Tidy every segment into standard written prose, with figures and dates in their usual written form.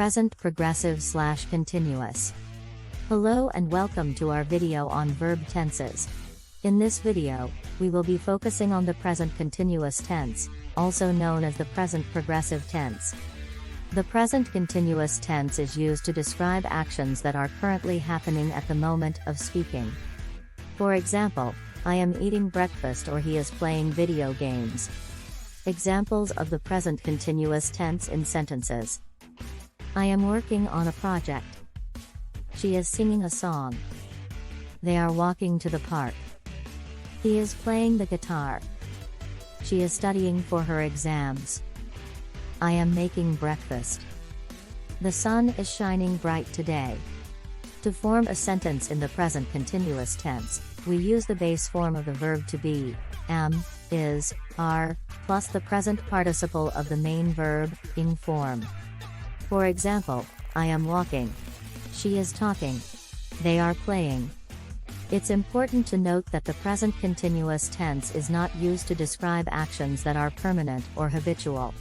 Present progressive/continuous. Hello and welcome to our video on verb tenses. In this video, we will be focusing on the present continuous tense, also known as the present progressive tense. The present continuous tense is used to describe actions that are currently happening at the moment of speaking. For example, I am eating breakfast or he is playing video games. Examples of the present continuous tense in sentences. I am working on a project. She is singing a song. They are walking to the park. He is playing the guitar. She is studying for her exams. I am making breakfast. The sun is shining bright today. To form a sentence in the present continuous tense, we use the base form of the verb to be, am, is, are, plus the present participle of the main verb, ing form. For example, I am walking. She is talking. They are playing. It's important to note that the present continuous tense is not used to describe actions that are permanent or habitual.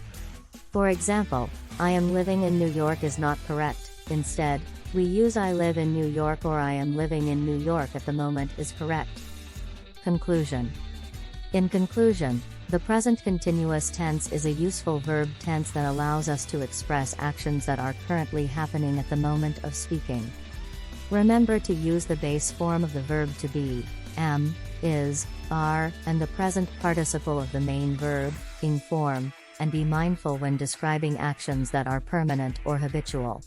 For example, I am living in New York is not correct. Instead, we use I live in New York or I am living in New York at the moment is correct. Conclusion. In conclusion, the present continuous tense is a useful verb tense that allows us to express actions that are currently happening at the moment of speaking. Remember to use the base form of the verb to be, am, is, are, and the present participle of the main verb, ing form, and be mindful when describing actions that are permanent or habitual.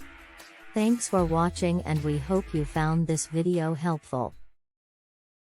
Thanks for watching and we hope you found this video helpful.